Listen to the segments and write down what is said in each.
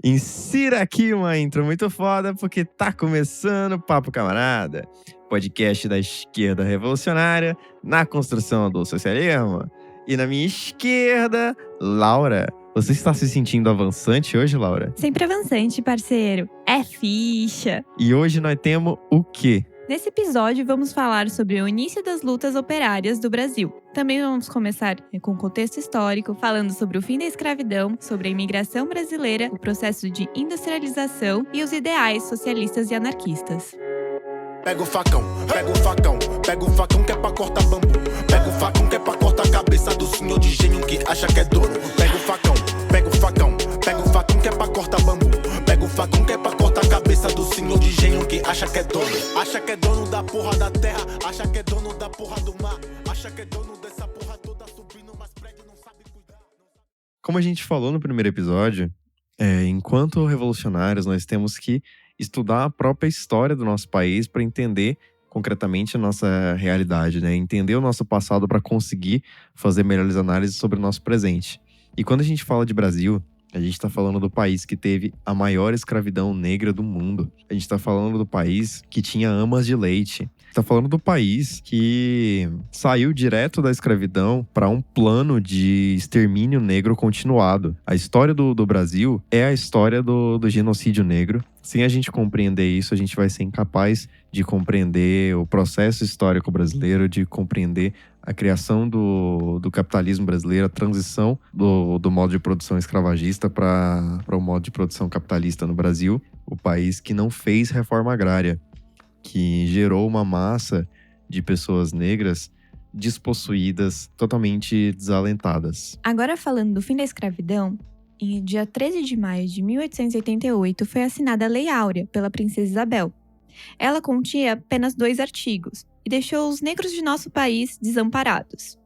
Insira aqui uma intro muito foda, porque tá começando o Papo Camarada, podcast da esquerda revolucionária na construção do socialismo. E na minha esquerda, Laura. Você está se sentindo avançante hoje, Laura? Sempre avançante, parceiro. É ficha. E hoje nós temos o quê? Nesse episódio, vamos falar sobre o início das lutas operárias do Brasil. Também vamos começar com contexto histórico, falando sobre o fim da escravidão, sobre a imigração brasileira, o processo de industrialização e os ideais socialistas e anarquistas. Pega o facão que é pra cortar bambu. Pega o facão que é pra cortar a cabeça do senhor de gênio que acha que é dono. Pega o facão que é pra cortar bambu. Pega o facão que é pra cortar a cabeça do senhor de gênio que acha que é dono. Acha que é dono da porra da terra, acha que é dono da porra do mar, acha que é dono dessa porra toda subindo, mas prédio não sabe cuidar. Como a gente falou no primeiro episódio, enquanto revolucionários, nós temos que estudar a própria história do nosso país para entender concretamente a nossa realidade, né? Entender o nosso passado para conseguir fazer melhores análises sobre o nosso presente. E quando a gente fala de Brasil, a gente está falando do país que teve a maior escravidão negra do mundo. A gente está falando do país que tinha amas de leite. Está falando do país que saiu direto da escravidão para um plano de extermínio negro continuado. A história do Brasil é a história do genocídio negro. Sem a gente compreender isso, a gente vai ser incapaz de compreender o processo histórico brasileiro, de compreender a criação do capitalismo brasileiro, a transição do modo de produção escravagista para o modo de produção capitalista no Brasil. O país que não fez reforma agrária, que gerou uma massa de pessoas negras despossuídas, totalmente desalentadas. Agora falando do fim da escravidão, em dia 13 de maio de 1888 foi assinada a Lei Áurea pela Princesa Isabel. Ela continha apenas 2 artigos e deixou os negros de nosso país desamparados.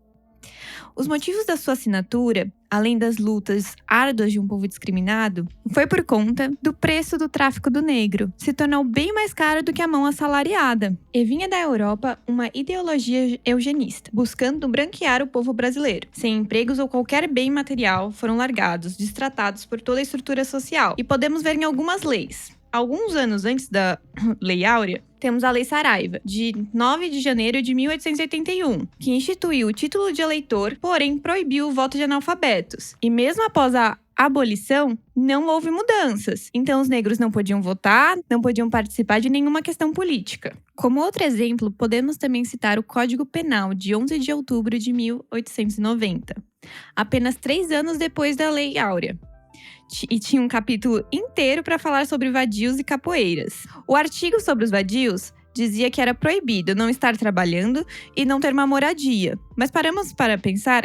Os motivos da sua assinatura, além das lutas árduas de um povo discriminado, foi por conta do preço do tráfico do negro. Se tornou bem mais caro do que a mão assalariada. E vinha da Europa uma ideologia eugenista, buscando branquear o povo brasileiro. Sem empregos ou qualquer bem material, foram largados, destratados por toda a estrutura social. E podemos ver em algumas leis. Alguns anos antes da Lei Áurea, temos a Lei Saraiva, de 9 de janeiro de 1881, que instituiu o título de eleitor, porém proibiu o voto de analfabetos. E mesmo após a abolição, não houve mudanças. Então os negros não podiam votar, não podiam participar de nenhuma questão política. Como outro exemplo, podemos também citar o Código Penal, de 11 de outubro de 1890, apenas 3 anos depois da Lei Áurea. E tinha um capítulo inteiro para falar sobre vadios e capoeiras. O artigo sobre os vadios dizia que era proibido não estar trabalhando e não ter uma moradia. Mas paramos para pensar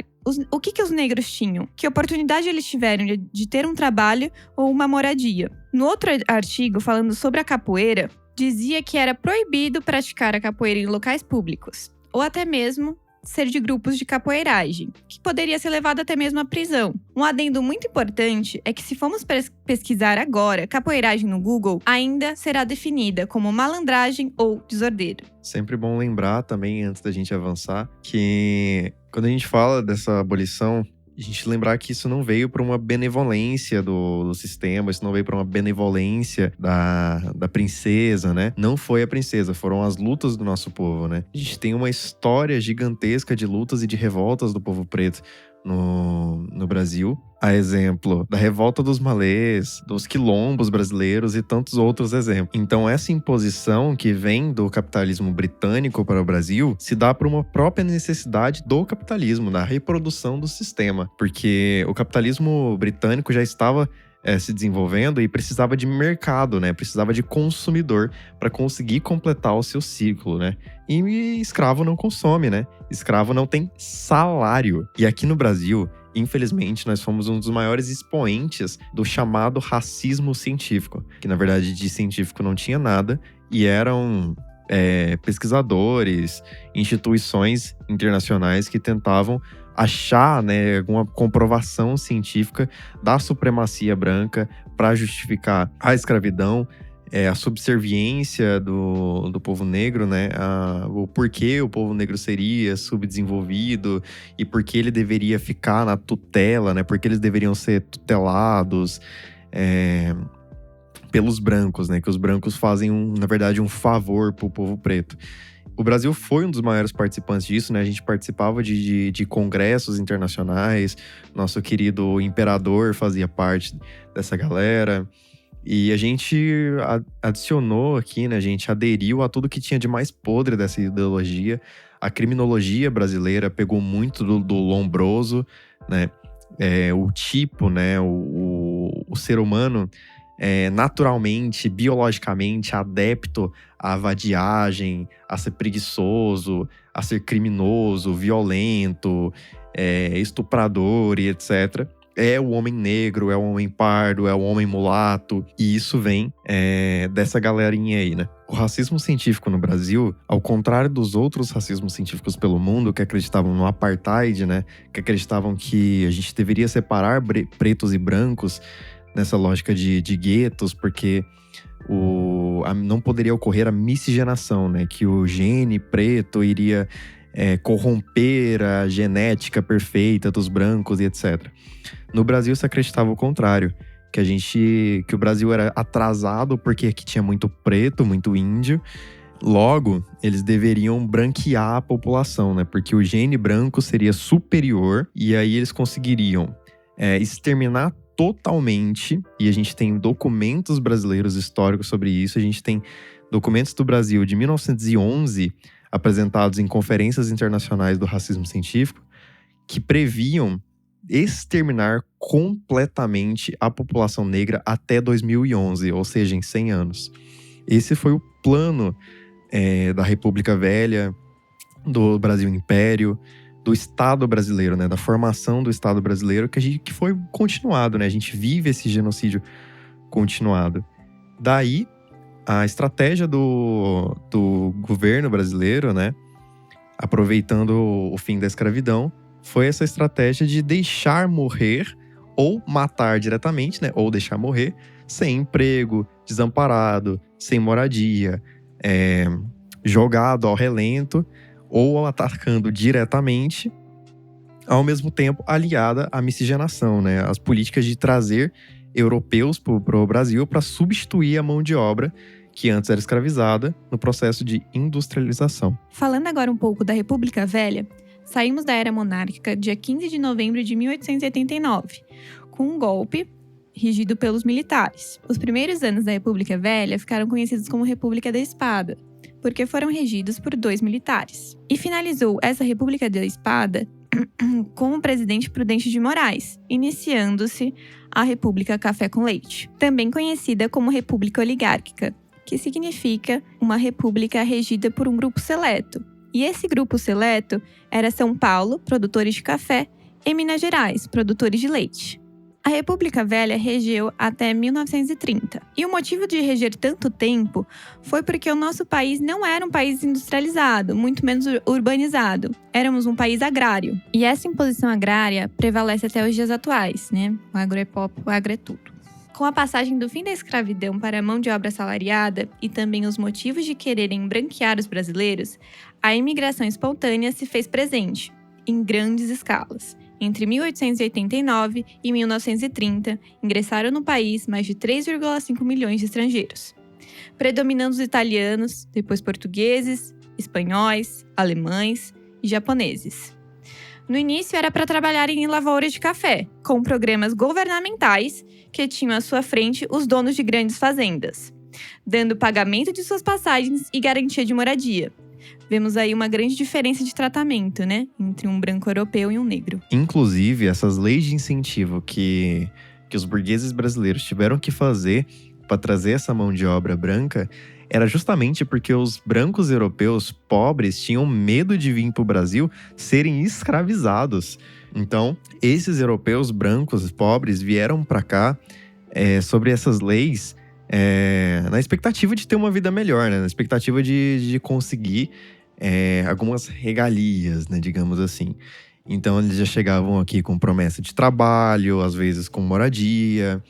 o que os negros tinham? Que oportunidade eles tiveram de ter um trabalho ou uma moradia? No outro artigo, falando sobre a capoeira, dizia que era proibido praticar a capoeira em locais públicos, ou até mesmo ser de grupos de capoeiragem, que poderia ser levado até mesmo à prisão. Um adendo muito importante é que se formos pesquisar agora capoeiragem no Google, ainda será definida como malandragem ou desordeiro. Sempre bom lembrar também, antes da gente avançar, que quando a gente fala dessa abolição, a gente lembrar que isso não veio por uma benevolência do sistema, isso não veio por uma benevolência da princesa, né? Não foi a princesa, foram as lutas do nosso povo, né? A gente tem uma história gigantesca de lutas e de revoltas do povo preto no Brasil. A exemplo da revolta dos malês, dos quilombos brasileiros e tantos outros exemplos. Então essa imposição que vem do capitalismo britânico para o Brasil se dá por uma própria necessidade do capitalismo, da reprodução do sistema. Porque o capitalismo britânico já estava se desenvolvendo e precisava de mercado, né? Precisava de consumidor para conseguir completar o seu ciclo, né? E escravo não consome, né? Escravo não tem salário. E aqui no Brasil, infelizmente, nós fomos um dos maiores expoentes do chamado racismo científico, que na verdade de científico não tinha nada e eram pesquisadores, instituições internacionais que tentavam achar, né, alguma comprovação científica da supremacia branca para justificar a escravidão, a subserviência do povo negro, né, o porquê o povo negro seria subdesenvolvido e por que ele deveria ficar na tutela, né, porque eles deveriam ser tutelados. pelos brancos, né? Que os brancos fazem, na verdade, um favor pro povo preto. O Brasil foi um dos maiores participantes disso, né? A gente participava de congressos internacionais, nosso querido imperador fazia parte dessa galera. E a gente adicionou aqui, né? A gente aderiu a tudo que tinha de mais podre dessa ideologia. A criminologia brasileira pegou muito do Lombroso, né? O tipo, né? O ser humano naturalmente, biologicamente adepto à vadiagem, a ser preguiçoso, a ser criminoso, violento, estuprador e etc. É o homem negro, é o homem pardo, é o homem mulato. E isso vem dessa galerinha aí, né? O racismo científico no Brasil, ao contrário dos outros racismos científicos pelo mundo, que acreditavam no apartheid, né? Que acreditavam que a gente deveria separar pretos e brancos nessa lógica de guetos, porque não poderia ocorrer a miscigenação, né? Que o gene preto iria corromper a genética perfeita dos brancos e etc. No Brasil se acreditava o contrário, que o Brasil era atrasado porque aqui tinha muito preto, muito índio. Logo, eles deveriam branquear a população, né? Porque o gene branco seria superior e aí eles conseguiriam exterminar totalmente, e a gente tem documentos brasileiros históricos sobre isso. A gente tem documentos do Brasil de 1911 apresentados em conferências internacionais do racismo científico que previam exterminar completamente a população negra até 2011, ou seja, em 100 anos. Esse foi o plano da República Velha, do Brasil Império, do Estado brasileiro, né? Da formação do Estado brasileiro, que foi continuado, né? A gente vive esse genocídio continuado. Daí, a estratégia do governo brasileiro, né? Aproveitando o fim da escravidão, foi essa estratégia de deixar morrer ou matar diretamente, né? Ou deixar morrer sem emprego, desamparado, sem moradia, jogado ao relento, ou atacando diretamente, ao mesmo tempo aliada à miscigenação, né? As políticas de trazer europeus para o Brasil para substituir a mão de obra que antes era escravizada no processo de industrialização. Falando agora um pouco da República Velha, saímos da era monárquica dia 15 de novembro de 1889, com um golpe regido pelos militares. Os primeiros anos da República Velha ficaram conhecidos como República da Espada, porque foram regidos por 2 militares. E finalizou essa República da Espada com o presidente Prudente de Moraes, iniciando-se a República Café com Leite, também conhecida como República Oligárquica, que significa uma república regida por um grupo seleto. E esse grupo seleto era São Paulo, produtores de café, e Minas Gerais, produtores de leite. A República Velha regeu até 1930. E o motivo de reger tanto tempo foi porque o nosso país não era um país industrializado, muito menos urbanizado. Éramos um país agrário. E essa imposição agrária prevalece até os dias atuais, né? O agro é pop, o agro é tudo. Com a passagem do fim da escravidão para a mão de obra assalariada e também os motivos de quererem branquear os brasileiros, a imigração espontânea se fez presente, em grandes escalas. Entre 1889 e 1930, ingressaram no país mais de 3,5 milhões de estrangeiros, predominando os italianos, depois portugueses, espanhóis, alemães e japoneses. No início era para trabalharem em lavouras de café, com programas governamentais que tinham à sua frente os donos de grandes fazendas, dando pagamento de suas passagens e garantia de moradia. Vemos aí uma grande diferença de tratamento, né? Entre um branco europeu e um negro. Inclusive, essas leis de incentivo que os burgueses brasileiros tiveram que fazer para trazer essa mão de obra branca era justamente porque os brancos europeus pobres tinham medo de vir para o Brasil serem escravizados. Então, esses europeus brancos pobres vieram para cá sobre essas leis na expectativa de ter uma vida melhor, né? Na expectativa de conseguir algumas regalias, né? Digamos assim. Então, eles já chegavam aqui com promessa de trabalho, às vezes com moradia.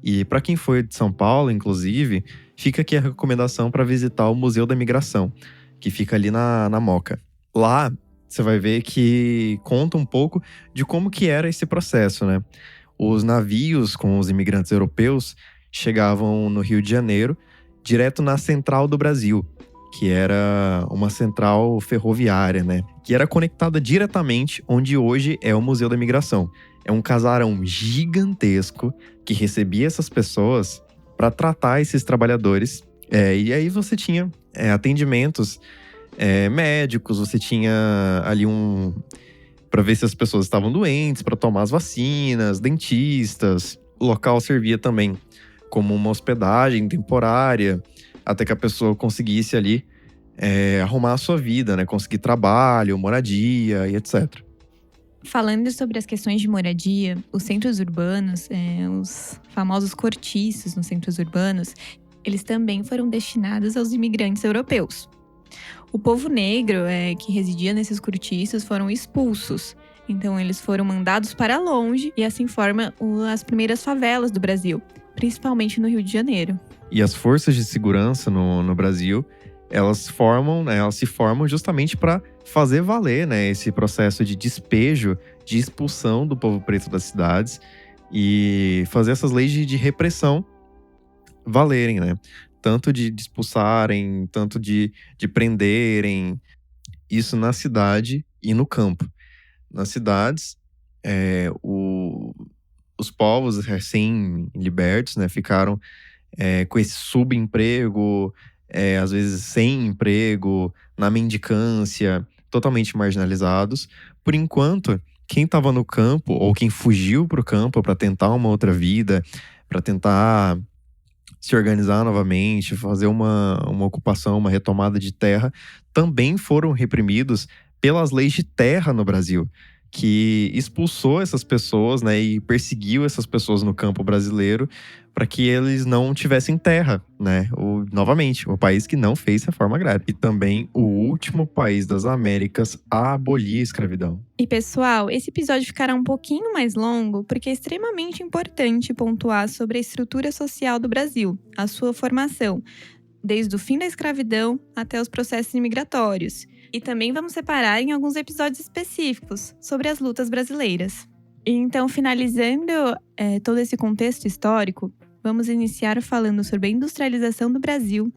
E para quem foi de São Paulo, inclusive, fica aqui a recomendação para visitar o Museu da Imigração, que fica ali na Moca. Lá, você vai ver que conta um pouco de como que era esse processo, né? os navios com os imigrantes europeus chegavam no Rio de Janeiro, direto na Central do Brasil, que era uma central ferroviária, né? Que era conectada diretamente onde hoje é o Museu da Imigração. É um casarão gigantesco que recebia essas pessoas para tratar esses trabalhadores. E aí você tinha atendimentos médicos, você tinha ali para ver se as pessoas estavam doentes, para tomar as vacinas, dentistas. O local servia também como uma hospedagem temporária, até que a pessoa conseguisse ali arrumar a sua vida, né? Conseguir trabalho, moradia e etc. Falando sobre as questões de moradia, os centros urbanos, os famosos cortiços nos centros urbanos, eles também foram destinados aos imigrantes europeus. O povo negro que residia nesses cortiços foram expulsos. Então, eles foram mandados para longe e assim formam as primeiras favelas do Brasil, principalmente no Rio de Janeiro. E as forças de segurança no Brasil, elas se formam justamente para fazer valer, né, esse processo de despejo, de expulsão do povo preto das cidades e fazer essas leis de repressão valerem, né? Tanto de expulsarem, tanto de prenderem, isso na cidade e no campo. Nas cidades, os povos recém-libertos, né, ficaram com esse subemprego, às vezes sem emprego, na mendicância, totalmente marginalizados. Por enquanto, quem estava no campo, ou quem fugiu para o campo para tentar uma outra vida, para tentar se organizar novamente, fazer uma ocupação, uma retomada de terra, também foram reprimidos pelas leis de terra no Brasil, que expulsou essas pessoas, né, e perseguiu essas pessoas no campo brasileiro para que eles não tivessem terra, né? Novamente, o país que não fez reforma agrária. E também o último país das Américas a abolir a escravidão. E pessoal, esse episódio ficará um pouquinho mais longo porque é extremamente importante pontuar sobre a estrutura social do Brasil, a sua formação, desde o fim da escravidão até os processos imigratórios. E também vamos separar em alguns episódios específicos sobre as lutas brasileiras. E então, finalizando todo esse contexto histórico, vamos iniciar falando sobre a industrialização do Brasil,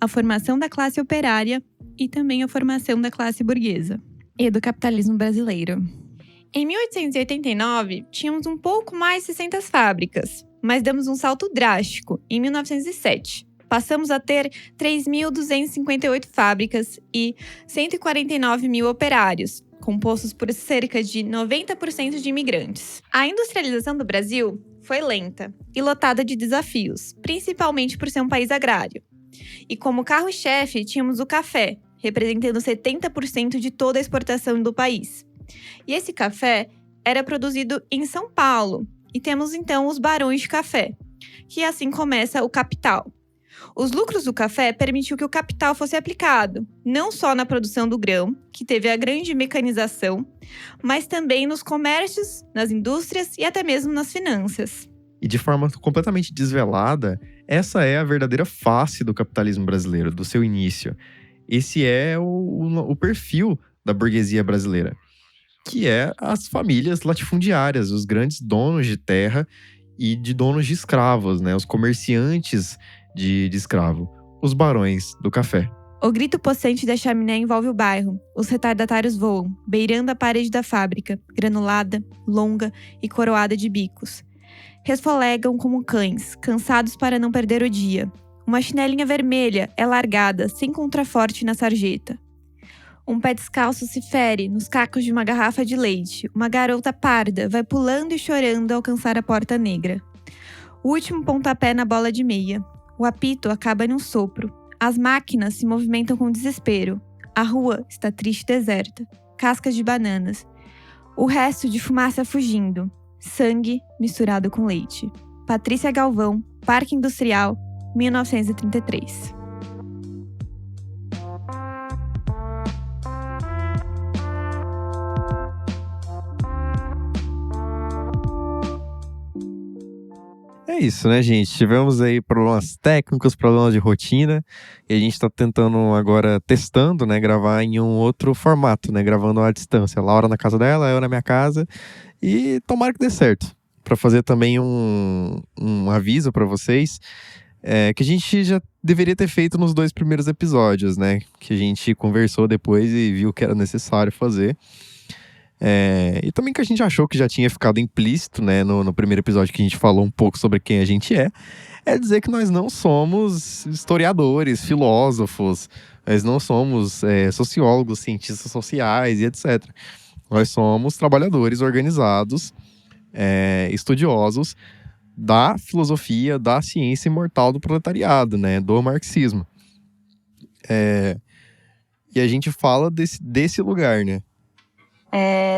a formação da classe operária e também a formação da classe burguesa e do capitalismo brasileiro. Em 1889, tínhamos um pouco mais de 600 fábricas, mas damos um salto drástico em 1907. Passamos a ter 3.258 fábricas e 149 mil operários, compostos por cerca de 90% de imigrantes. A industrialização do Brasil foi lenta e lotada de desafios, principalmente por ser um país agrário. E como carro-chefe, tínhamos o café, representando 70% de toda a exportação do país. E esse café era produzido em São Paulo. E temos então os barões de café, que assim começa o capital. Os lucros do café permitiu que o capital fosse aplicado, não só na produção do grão, que teve a grande mecanização, mas também nos comércios, nas indústrias e até mesmo nas finanças. E de forma completamente desvelada, essa é a verdadeira face do capitalismo brasileiro, do seu início. Esse é o perfil da burguesia brasileira, que é as famílias latifundiárias, os grandes donos de terra e de donos de escravos, né? Os comerciantes de escravo, os barões do café. O grito possante da chaminé envolve o bairro. Os retardatários voam, beirando a parede da fábrica, granulada, longa e coroada de bicos. Resfolegam como cães, cansados para não perder o dia. Uma chinelinha vermelha é largada, sem contraforte na sarjeta. Um pé descalço se fere nos cacos de uma garrafa de leite. Uma garota parda vai pulando e chorando ao alcançar a porta negra. O último pontapé na bola de meia. O apito acaba num sopro. As máquinas se movimentam com desespero. A rua está triste e deserta. Cascas de bananas. O resto de fumaça fugindo. Sangue misturado com leite. Patrícia Galvão, Parque Industrial, 1933. É isso, né, gente? Tivemos aí problemas técnicos, problemas de rotina, e a gente tá tentando agora, testando, né, gravar em um outro formato, né, gravando à distância. Laura na casa dela, eu na minha casa, e tomara que dê certo. para fazer também um aviso para vocês, que a gente já deveria ter feito nos 2 primeiros episódios, né? Que a gente conversou depois e viu que era necessário fazer. E também que a gente achou que já tinha ficado implícito, né? No primeiro episódio que a gente falou um pouco sobre quem a gente é dizer que nós não somos historiadores, filósofos, nós não somos sociólogos, cientistas sociais e etc. Nós somos trabalhadores organizados, estudiosos da filosofia, da ciência imortal do proletariado, né? Do marxismo. E a gente fala desse lugar, né?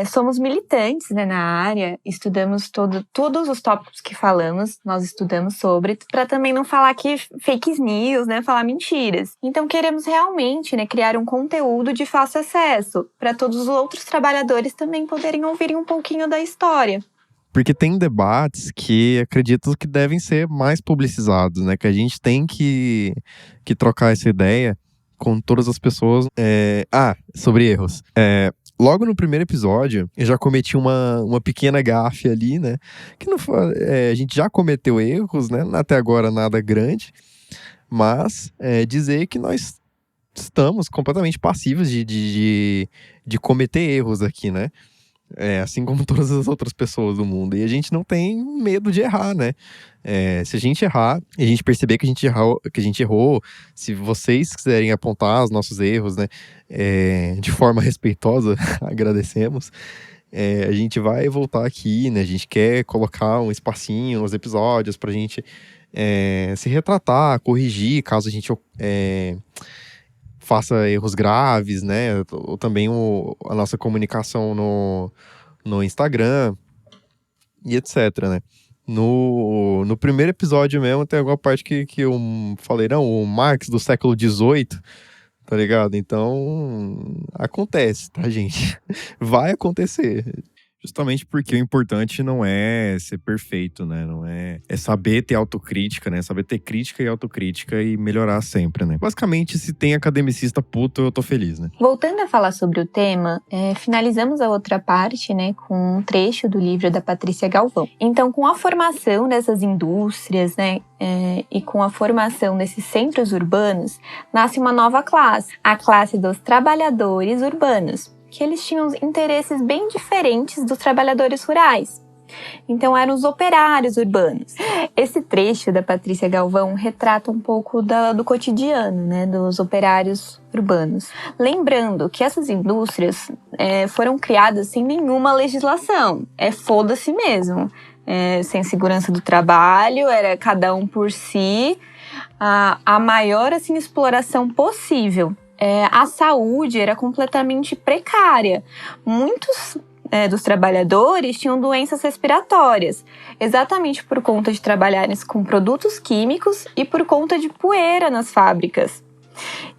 Somos militantes, né, na área, estudamos todos os tópicos que falamos, nós estudamos sobre, para também não falar aqui fake news, né, falar mentiras. Então queremos realmente, né, criar um conteúdo de fácil acesso, para todos os outros trabalhadores também poderem ouvirem um pouquinho da história. Porque tem debates que acredito que devem ser mais publicizados, né, que a gente tem que trocar essa ideia com todas as pessoas. Sobre erros. Logo no primeiro episódio, eu já cometi uma pequena gafe ali, né? Que não foi, a gente já cometeu erros, né? Até agora nada grande. Mas dizer que nós estamos completamente passivos de cometer erros aqui, né? Assim como todas as outras pessoas do mundo. E a gente não tem medo de errar, né? Se a gente errar, e a gente perceber que a gente errou, se vocês quiserem apontar os nossos erros, né? De forma respeitosa, agradecemos. A gente vai voltar aqui, né? A gente quer colocar um espacinho nos episódios pra gente se retratar, corrigir, caso a gente faça erros graves, né? Ou também a nossa comunicação no Instagram e etc, né? No primeiro episódio mesmo, tem alguma parte que eu falei, não, o Marx do século XVIII, tá ligado? Então, acontece, tá, gente? Vai acontecer. Justamente porque o importante não é ser perfeito, né? Não é saber ter autocrítica, né? Saber ter crítica e autocrítica e melhorar sempre, né? Basicamente, se tem academicista puto, eu tô feliz, né? Voltando a falar sobre o tema, finalizamos a outra parte, né, com um trecho do livro da Patrícia Galvão. Então, com a formação dessas indústrias, né, e com a formação desses centros urbanos, nasce uma nova classe, a classe dos trabalhadores urbanos, que eles tinham interesses bem diferentes dos trabalhadores rurais. Então, eram os operários urbanos. Esse trecho da Patrícia Galvão retrata um pouco do cotidiano, né, dos operários urbanos. Lembrando que essas indústrias foram criadas sem nenhuma legislação. Foda-se mesmo. Sem segurança do trabalho, era cada um por si. A maior assim, exploração possível. A saúde era completamente precária. Muitos dos trabalhadores tinham doenças respiratórias, exatamente por conta de trabalharem com produtos químicos e por conta de poeira nas fábricas.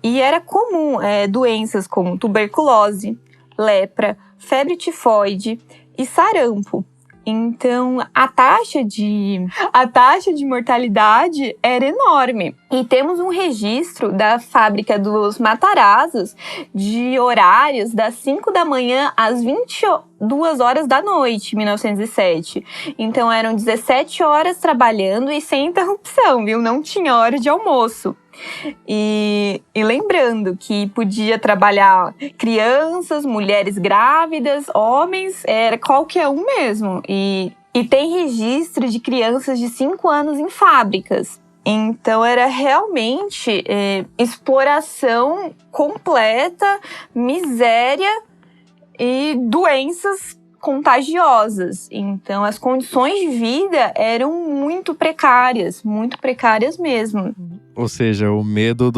E era comum doenças como tuberculose, lepra, febre tifoide e sarampo. Então, a taxa de mortalidade era enorme. E temos um registro da fábrica dos Matarazos de horários das 5 da manhã às 22 horas da noite, em 1907. Então, eram 17 horas trabalhando e sem interrupção, viu? Não tinha hora de almoço. E lembrando que podia trabalhar crianças, mulheres grávidas, homens, era qualquer um mesmo. E tem registro de crianças de 5 anos em fábricas. Então era realmente exploração completa, miséria e doenças contagiosas. Então as condições de vida eram muito precárias mesmo. Ou seja, o medo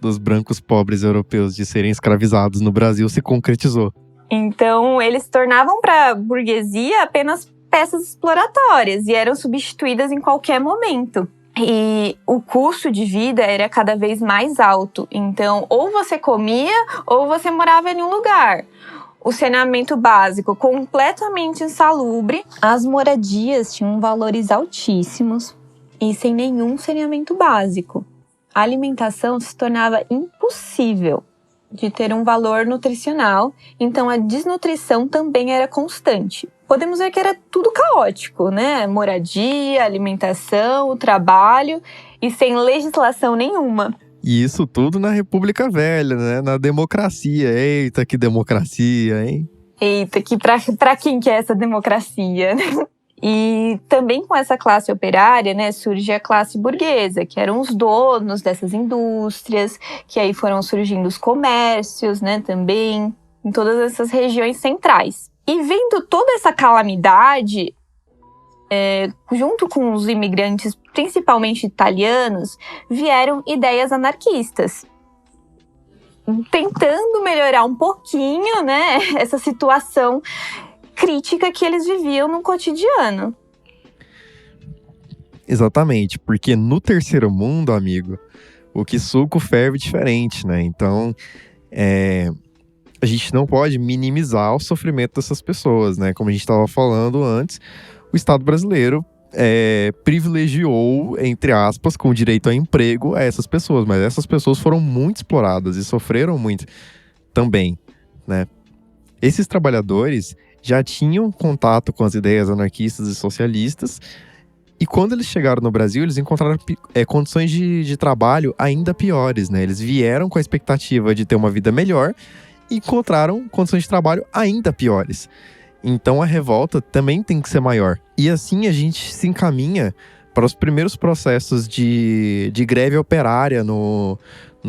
dos brancos pobres europeus de serem escravizados no Brasil se concretizou. Então, eles se tornavam para a burguesia apenas peças exploratórias e eram substituídas em qualquer momento. E o custo de vida era cada vez mais alto. Então, ou você comia ou você morava em um lugar. O saneamento básico completamente insalubre. As moradias tinham valores altíssimos e sem nenhum saneamento básico. A alimentação se tornava impossível. de ter um valor nutricional, então a desnutrição também era constante. Podemos ver que era tudo caótico, né? Moradia, alimentação, trabalho e sem legislação nenhuma. E isso tudo na República Velha, né? Na democracia. Eita, que democracia, hein? Eita, que pra quem que é essa democracia? E também com essa classe operária, né, surge a classe burguesa, que eram os donos dessas indústrias, que aí foram surgindo os comércios, né, também, em todas essas regiões centrais. E vendo toda essa calamidade, junto com os imigrantes, principalmente italianos, vieram ideias anarquistas, tentando melhorar um pouquinho, né, essa situação crítica que eles viviam no cotidiano. Exatamente, porque no terceiro mundo, amigo, o que suco ferve diferente, né? Então, a gente não pode minimizar o sofrimento dessas pessoas, né? Como a gente estava falando antes, o Estado brasileiro privilegiou, entre aspas, com direito a emprego a essas pessoas, mas essas pessoas foram muito exploradas e sofreram muito também, né? Esses trabalhadores já tinham contato com as ideias anarquistas e socialistas, e quando eles chegaram no Brasil, eles encontraram condições de trabalho ainda piores, né? Eles vieram com a expectativa de ter uma vida melhor e encontraram condições de trabalho ainda piores. Então a revolta também tem que ser maior. E assim a gente se encaminha para os primeiros processos de greve operária no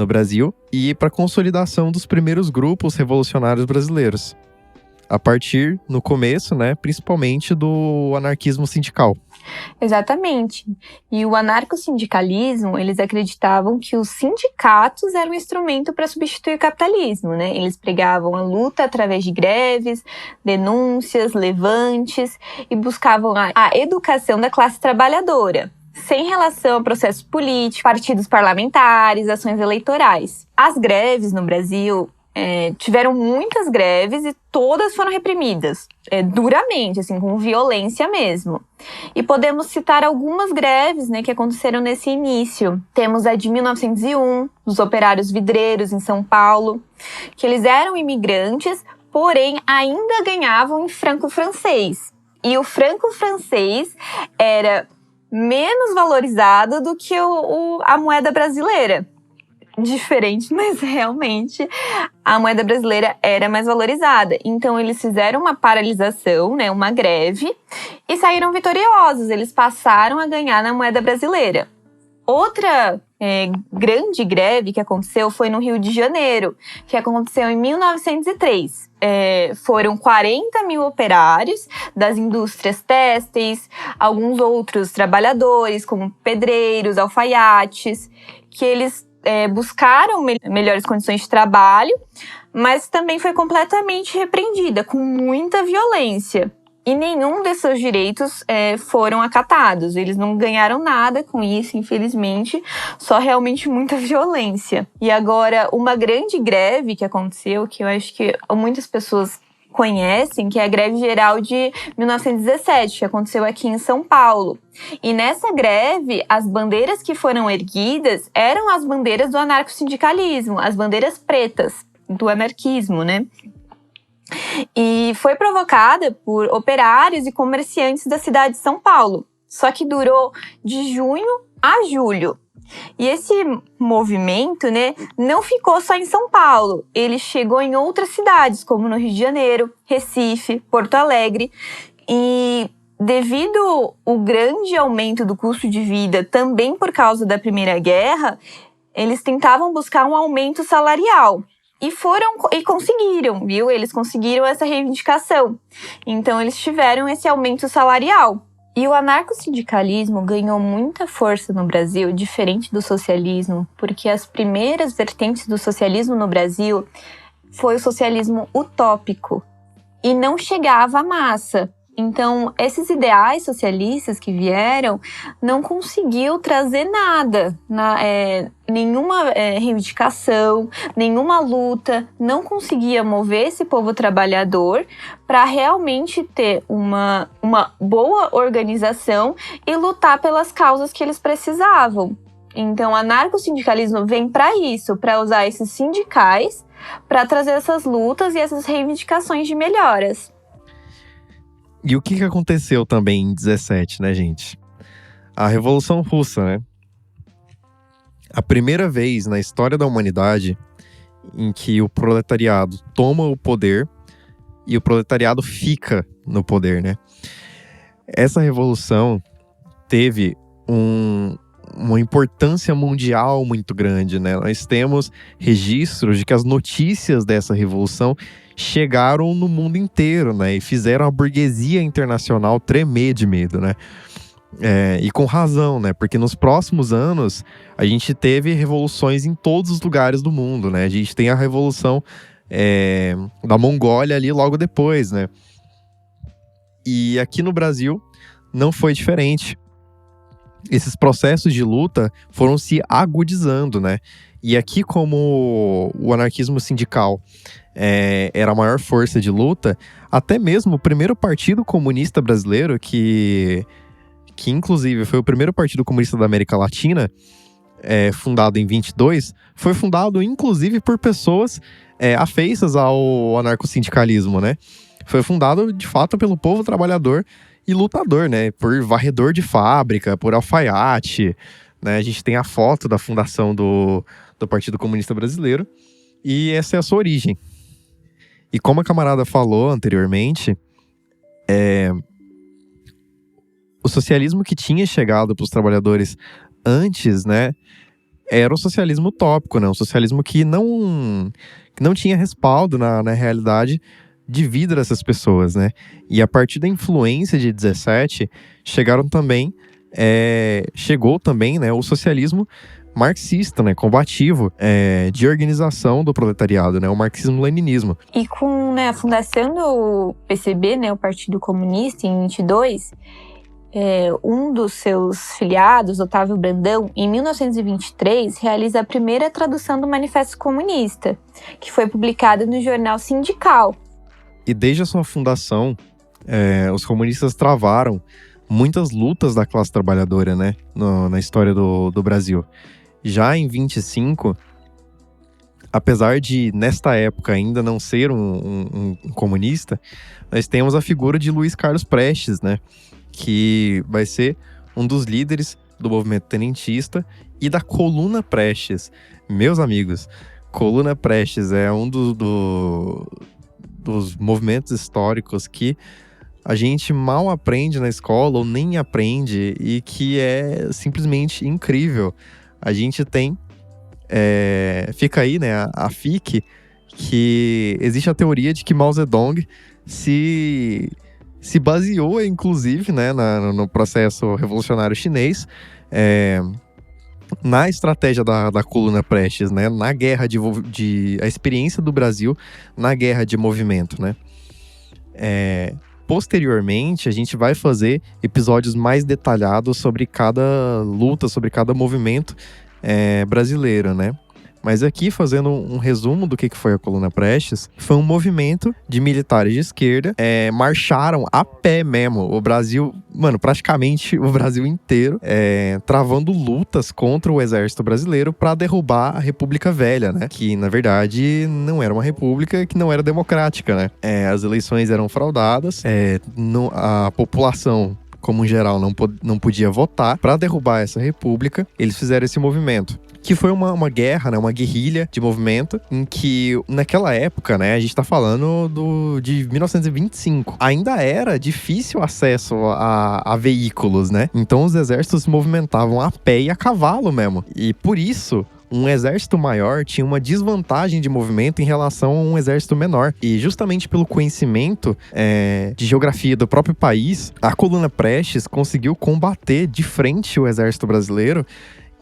Brasil e para a consolidação dos primeiros grupos revolucionários brasileiros. A partir, no começo, né, principalmente do anarquismo sindical. Exatamente. E o anarcossindicalismo, eles acreditavam que os sindicatos eram um instrumento para substituir o capitalismo, né? Eles pregavam a luta através de greves, denúncias, levantes e buscavam a educação da classe trabalhadora, sem relação a processos políticos, partidos parlamentares, ações eleitorais. As greves no Brasil tiveram muitas greves e todas foram reprimidas, duramente, assim, com violência mesmo. E podemos citar algumas greves, né, que aconteceram nesse início. Temos a de 1901, dos operários vidreiros em São Paulo, que eles eram imigrantes, porém ainda ganhavam em franco francês. E o franco francês era menos valorizado do que a moeda brasileira. Diferente, mas realmente a moeda brasileira era mais valorizada. Então eles fizeram uma paralisação, né, uma greve, e saíram vitoriosos. Eles passaram a ganhar na moeda brasileira. Outra grande greve que aconteceu foi no Rio de Janeiro, que aconteceu em 1903. Foram 40 mil operários das indústrias têxteis, alguns outros trabalhadores, como pedreiros, alfaiates, que eles buscaram melhores condições de trabalho, mas também foi completamente repreendida, com muita violência. E nenhum desses seus direitos foram acatados. Eles não ganharam nada com isso, infelizmente, só realmente muita violência. E agora, uma grande greve que aconteceu, que eu acho que muitas pessoas conhecem, que é a greve geral de 1917, que aconteceu aqui em São Paulo. E nessa greve, as bandeiras que foram erguidas eram as bandeiras do anarcossindicalismo, as bandeiras pretas do anarquismo, né? E foi provocada por operários e comerciantes da cidade de São Paulo. Só que durou de junho a julho. E esse movimento, né, não ficou só em São Paulo. Ele chegou em outras cidades, como no Rio de Janeiro, Recife, Porto Alegre. E devido ao grande aumento do custo de vida, também por causa da Primeira Guerra, eles tentavam buscar um aumento salarial. E conseguiram, viu? Eles conseguiram essa reivindicação. Então, eles tiveram esse aumento salarial. E o anarcossindicalismo ganhou muita força no Brasil, diferente do socialismo, porque as primeiras vertentes do socialismo no Brasil foi o socialismo utópico e não chegava à massa. Então, esses ideais socialistas que vieram não conseguiu trazer nada, nenhuma reivindicação, nenhuma luta, não conseguia mover esse povo trabalhador para realmente ter uma boa organização e lutar pelas causas que eles precisavam. Então, o anarcossindicalismo vem para isso, para usar esses sindicais para trazer essas lutas e essas reivindicações de melhoras. E o que aconteceu também em 17, né, gente? A Revolução Russa, né? A primeira vez na história da humanidade em que o proletariado toma o poder e o proletariado fica no poder, né? Essa revolução teve uma importância mundial muito grande, né? Nós temos registros de que as notícias dessa revolução chegaram no mundo inteiro, né? E fizeram a burguesia internacional tremer de medo, né? E com razão, né? Porque nos próximos anos a gente teve revoluções em todos os lugares do mundo, né? A gente tem a revolução da Mongólia ali logo depois, né? E aqui no Brasil não foi diferente. Esses processos de luta foram se agudizando, né? E aqui, como o anarquismo sindical era a maior força de luta, até mesmo o primeiro partido comunista brasileiro, que inclusive foi o primeiro partido comunista da América Latina, fundado em 22, foi fundado inclusive por pessoas afeiças ao anarcossindicalismo, né? Foi fundado, de fato, pelo povo trabalhador e lutador, né? Por varredor de fábrica, por alfaiate, né? A gente tem a foto da fundação do Partido Comunista Brasileiro e essa é a sua origem. E como a camarada falou anteriormente, o socialismo que tinha chegado para os trabalhadores antes, né, era o socialismo utópico, né? Um socialismo que não tinha respaldo na realidade de vida dessas pessoas, né? E a partir da influência de 17, chegou também, né, o socialismo marxista, né, combativo, de organização do proletariado, né, o marxismo-leninismo. E com, né, a fundação do PCB, né, o Partido Comunista, em 22, um dos seus filiados, Otávio Brandão, em 1923, realiza a primeira tradução do Manifesto Comunista, que foi publicada no jornal Sindical. E desde a sua fundação, os comunistas travaram muitas lutas da classe trabalhadora, né, na história do Brasil. Já em 25, apesar de, nesta época, ainda não ser um comunista, nós temos a figura de Luiz Carlos Prestes, né, que vai ser um dos líderes do movimento tenentista e da Coluna Prestes. Meus amigos, Coluna Prestes é um dos movimentos históricos que a gente mal aprende na escola ou nem aprende e que é simplesmente incrível. A gente tem, fica aí, né, a FIC, que existe a teoria de que Mao Zedong se baseou, inclusive, né, no processo revolucionário chinês, na estratégia da Coluna Prestes, né, na guerra a experiência do Brasil na guerra de movimento, né. Posteriormente, a gente vai fazer episódios mais detalhados sobre cada luta, sobre cada movimento brasileiro, né. Mas aqui, fazendo um resumo do que foi a Coluna Prestes, foi um movimento de militares de esquerda, marcharam a pé mesmo, o Brasil, praticamente o Brasil inteiro, travando lutas contra o exército brasileiro para derrubar a República Velha, né? Que, na verdade, não era uma república, que não era democrática, né? As eleições eram fraudadas, a população, como em geral, não podia votar. Para derrubar essa república, eles fizeram esse movimento, que foi uma guerra, né, uma guerrilha de movimento, em que, naquela época, né, a gente tá falando de 1925, ainda era difícil acesso a veículos, né? Então os exércitos se movimentavam a pé e a cavalo mesmo. E por isso, um exército maior tinha uma desvantagem de movimento em relação a um exército menor. E justamente pelo conhecimento de geografia do próprio país, a Coluna Prestes conseguiu combater de frente o exército brasileiro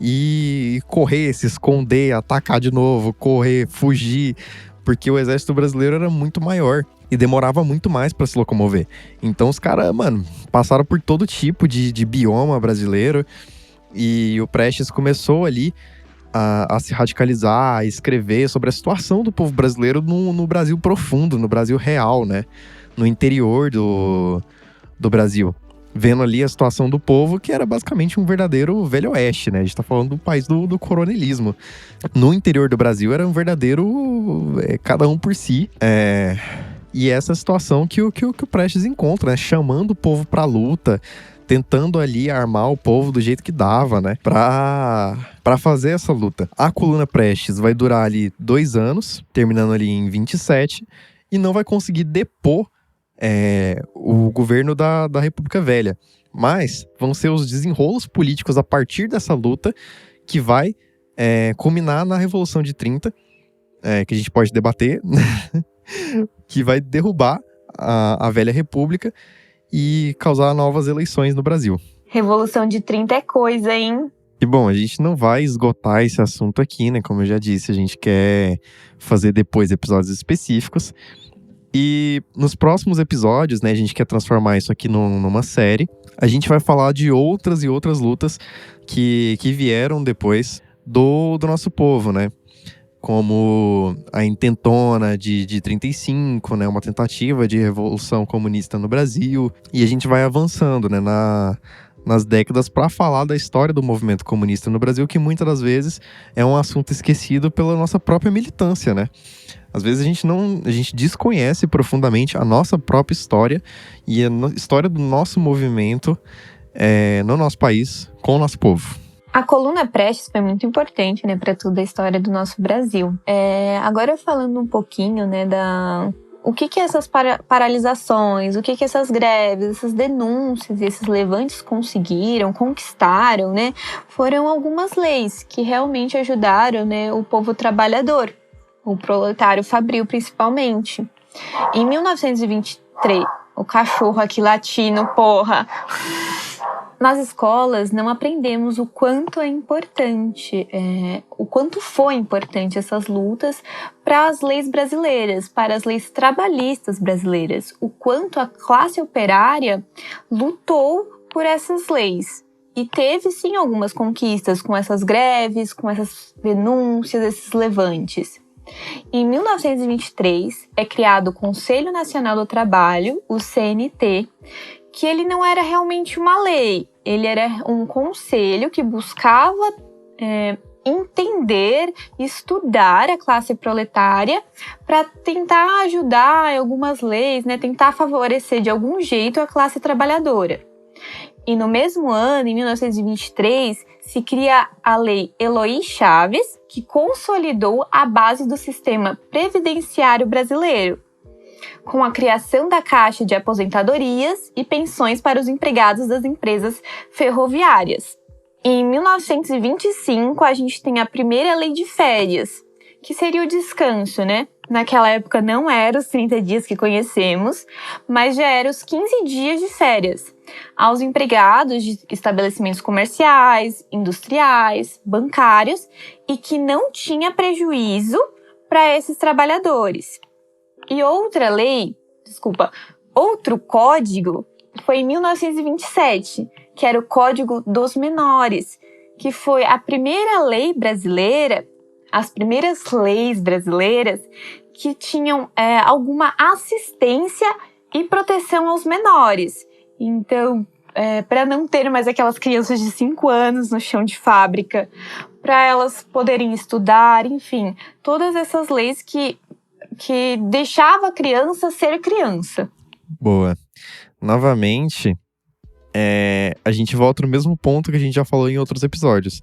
e correr, se esconder, atacar de novo, correr, fugir, porque o exército brasileiro era muito maior e demorava muito mais para se locomover. Então os caras, passaram por todo tipo de bioma brasileiro e o Prestes começou ali a se radicalizar, a escrever sobre a situação do povo brasileiro no Brasil profundo, no Brasil real, né? No interior do Brasil. vendo ali a situação do povo, que era basicamente um verdadeiro velho oeste, né? A gente tá falando do país do coronelismo. No interior do Brasil era um verdadeiro cada um por si. E essa situação que o Prestes encontra, né? Chamando o povo pra luta, tentando ali armar o povo do jeito que dava, né? Pra fazer essa luta. A coluna Prestes vai durar ali 2 anos, terminando ali em 27, e não vai conseguir depor o governo da República Velha. Mas vão ser os desenrolos políticos a partir dessa luta que vai culminar na Revolução de 30, que a gente pode debater, que vai derrubar a Velha República e causar novas eleições no Brasil. Revolução de 30 é coisa, hein? E bom, a gente não vai esgotar esse assunto aqui, né? Como eu já disse, a gente quer fazer depois episódios específicos. E nos próximos episódios, né, a gente quer transformar isso aqui numa série. A gente vai falar de outras e outras lutas que vieram depois do nosso povo, né? Como a intentona de 35, né? Uma tentativa de revolução comunista no Brasil. E a gente vai avançando, né? Nas décadas para falar da história do movimento comunista no Brasil, que muitas das vezes é um assunto esquecido pela nossa própria militância, né? Às vezes a gente desconhece profundamente a nossa própria história e a história do nosso movimento no nosso país, com o nosso povo. A coluna Prestes foi muito importante, né, para toda a história do nosso Brasil. Agora falando um pouquinho, né, o que essas paralisações, o que essas greves, essas denúncias, esses levantes conquistaram, né, foram algumas leis que realmente ajudaram, né, o povo trabalhador, o proletário fabril principalmente. Em 1923, o cachorro aqui latino, porra! Nas escolas não aprendemos o quanto é importante, o quanto foi importante essas lutas para as leis brasileiras, para as leis trabalhistas brasileiras, o quanto a classe operária lutou por essas leis. E teve sim algumas conquistas com essas greves, com essas denúncias, esses levantes. Em 1923 é criado o Conselho Nacional do Trabalho, o CNT, que ele não era realmente uma lei, ele era um conselho que buscava entender, estudar a classe proletária para tentar ajudar em algumas leis, né, tentar favorecer de algum jeito a classe trabalhadora. E no mesmo ano, em 1923, se cria a Lei Eloy Chaves, que consolidou a base do sistema previdenciário brasileiro, com a criação da Caixa de Aposentadorias e pensões para os empregados das empresas ferroviárias. Em 1925, a gente tem a primeira lei de férias, que seria o descanso, né? Naquela época não eram os 30 dias que conhecemos, mas já eram os 15 dias de férias aos empregados de estabelecimentos comerciais, industriais, bancários e que não tinha prejuízo para esses trabalhadores. E outro código foi em 1927, que era o Código dos Menores, que foi a primeira lei brasileira, as primeiras leis brasileiras que tinham alguma assistência e proteção aos menores. Então, para não ter mais aquelas crianças de 5 anos no chão de fábrica, para elas poderem estudar, enfim, todas essas leis que deixava a criança ser criança. Boa. Novamente, a gente volta no mesmo ponto que a gente já falou em outros episódios.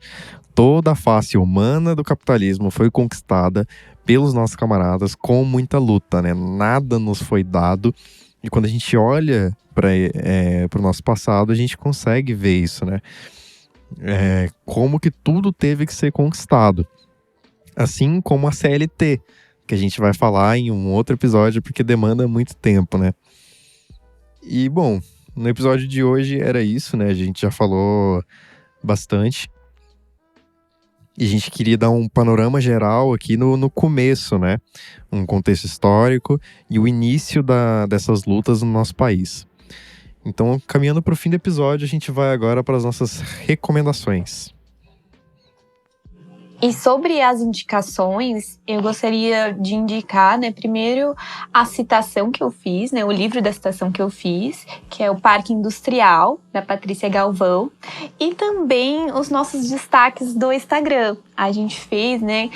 Toda a face humana do capitalismo foi conquistada pelos nossos camaradas com muita luta, né? Nada nos foi dado. E quando a gente olha para o nosso passado, a gente consegue ver isso, né? Como que tudo teve que ser conquistado. Assim como a CLT, que a gente vai falar em um outro episódio, porque demanda muito tempo, né? E, bom, no episódio de hoje era isso, né? A gente já falou bastante. E a gente queria dar um panorama geral aqui no começo, né? Um contexto histórico e o início dessas lutas no nosso país. Então, caminhando para o fim do episódio, a gente vai agora para as nossas recomendações. E sobre as indicações, eu gostaria de indicar, né, primeiro a citação que eu fiz, né, o livro da citação que eu fiz, que é o Parque Industrial, da Patrícia Galvão, e também os nossos destaques do Instagram. A gente fez, né,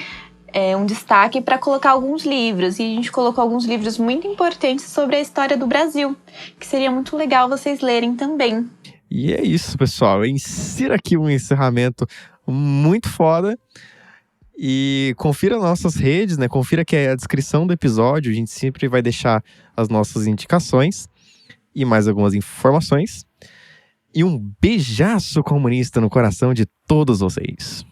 um destaque para colocar alguns livros, e a gente colocou alguns livros muito importantes sobre a história do Brasil, que seria muito legal vocês lerem também. E é isso, pessoal. Eu insiro aqui um encerramento muito foda. E confira nossas redes, né? Confira que é a descrição do episódio. A gente sempre vai deixar as nossas indicações e mais algumas informações. E um beijaço comunista no coração de todos vocês.